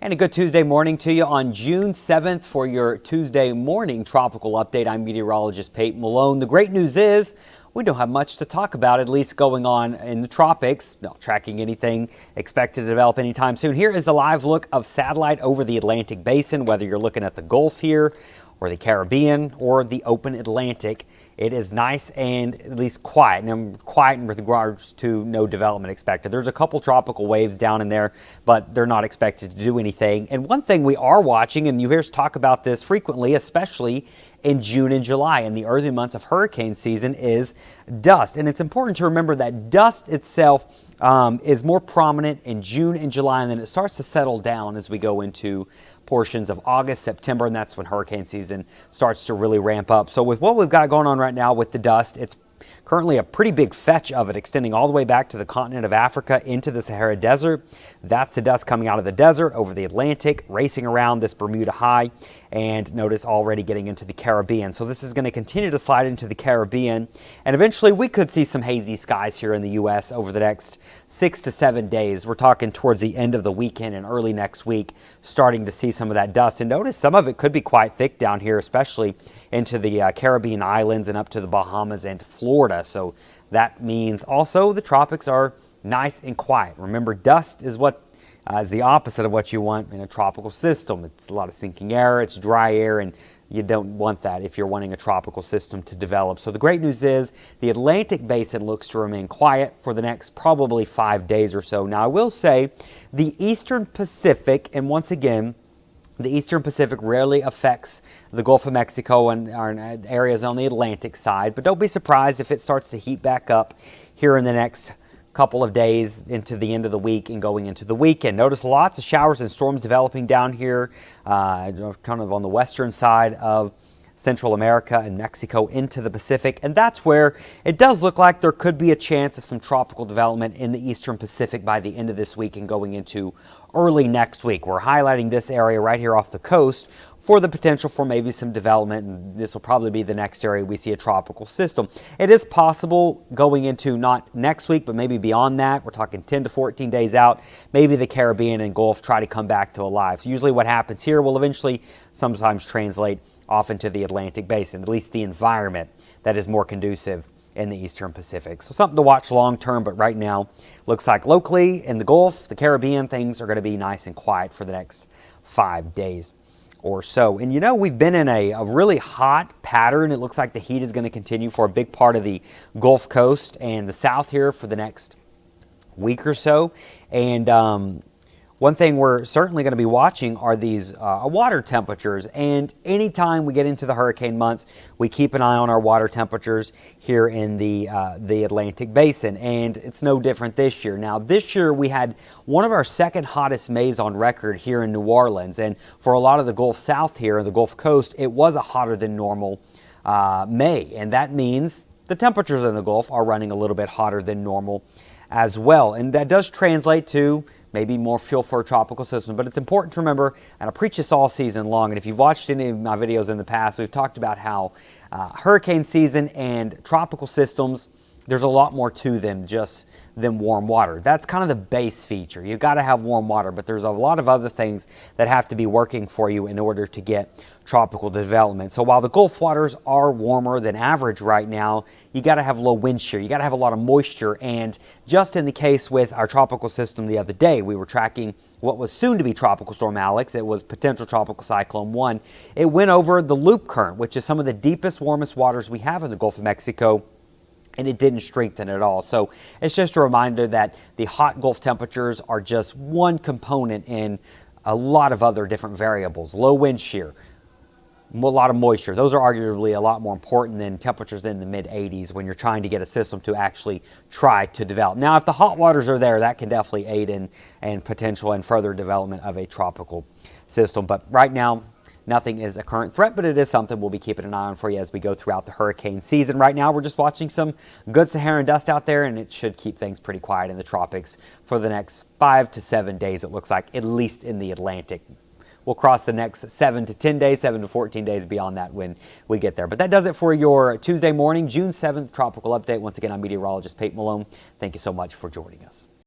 And a good Tuesday morning to you on June 7th for your Tuesday morning tropical update. I'm meteorologist Peyton Malone. The great news is we don't have much to talk about, at least going on in the tropics. Not tracking anything expected to develop anytime soon. Here is a live look of satellite over the Atlantic Basin, whether you're looking at the Gulf here or the Caribbean or the open Atlantic. It is nice and at least quiet, and quiet with regards to no development expected. There's a couple tropical waves down in there, but they're not expected to do anything. And one thing we are watching, and you hear us talk about this frequently, especially in June and July in the early months of hurricane season, is dust. And it's important to remember that dust itself is more prominent in June and July, and then it starts to settle down as we go into portions of August, September, and that's when hurricane season starts to really ramp up. So with what we've got going on right now with the dust, it's currently a pretty big fetch of it extending all the way back to the continent of Africa into the Sahara Desert. That's the dust coming out of the desert over the Atlantic, racing around this Bermuda High, and notice already getting into the Caribbean. So this is going to continue to slide into the Caribbean, and eventually we could see some hazy skies here in the U.S. over the next 6 to 7 days. We're talking towards the end of the weekend and early next week, starting to see some of that dust. And notice some of it could be quite thick down here, especially into the Caribbean islands and up to the Bahamas and Florida. So that means also the tropics are nice and quiet. Remember, dust is what is the opposite of what you want in a tropical system. It's a lot of sinking air, it's dry air, and you don't want that if you're wanting a tropical system to develop. So the great news is the Atlantic Basin looks to remain quiet for the next probably 5 days or so. Now I will say the Eastern Pacific, and once again, the Eastern Pacific rarely affects the Gulf of Mexico and areas on the Atlantic side, but don't be surprised if it starts to heat back up here in the next couple of days into the end of the week and going into the weekend. Notice lots of showers and storms developing down here, kind of on the western side of Central America and Mexico into the Pacific, and that's where it does look like there could be a chance of some tropical development in the Eastern Pacific by the end of this week and going into early next week. We're highlighting this area right here off the coast for the potential for maybe some development, and this will probably be the next area we see a tropical system. It is possible going into not next week, but maybe beyond that. We're talking 10 to 14 days out. Maybe the Caribbean and Gulf try to come back to alive. So usually what happens here will eventually sometimes translate off into the Atlantic Basin, at least the environment that is more conducive in the Eastern Pacific. So something to watch long term, but right now looks like locally in the Gulf, the Caribbean, things are going to be nice and quiet for the next 5 days or so. And you know, we've been in a really hot pattern. It looks like the heat is going to continue for a big part of the Gulf Coast and the South here for the next week or so. And one thing we're certainly going to be watching are these water temperatures, and anytime we get into the hurricane months, we keep an eye on our water temperatures here in the Atlantic Basin, and it's no different this year. Now, this year we had one of our second hottest Mays on record here in New Orleans, and for a lot of the Gulf South here, the Gulf Coast, it was a hotter than normal May, and that means the temperatures in the Gulf are running a little bit hotter than normal as well, and that does translate to maybe more fuel for a tropical system. But it's important to remember, and I preach this all season long, and if you've watched any of my videos in the past, we've talked about how hurricane season and tropical systems, there's a lot more to them just than warm water. That's kind of the base feature. You've got to have warm water, but there's a lot of other things that have to be working for you in order to get tropical development. So while the Gulf waters are warmer than average right now, you got to have low wind shear. You got to have a lot of moisture. And just in the case with our tropical system the other day, we were tracking what was soon to be Tropical Storm Alex. It was potential Tropical Cyclone 1. It went over the loop current, which is some of the deepest, warmest waters we have in the Gulf of Mexico, and it didn't strengthen at all. So it's just a reminder that the hot Gulf temperatures are just one component in a lot of other different variables. Low wind shear, a lot of moisture. Those are arguably a lot more important than temperatures in the mid-80s when you're trying to get a system to actually try to develop. Now, if the hot waters are there, that can definitely aid in potential and further development of a tropical system. But right now, nothing is a current threat, but it is something we'll be keeping an eye on for you as we go throughout the hurricane season. Right now, we're just watching some good Saharan dust out there, and it should keep things pretty quiet in the tropics for the next 5 to 7 days, it looks like, at least in the Atlantic. We'll cross the next 7 to 10 days, 7 to 14 days beyond that when we get there. But that does it for your Tuesday morning, June 7th tropical update. Once again, I'm meteorologist Peyton Malone. Thank you so much for joining us.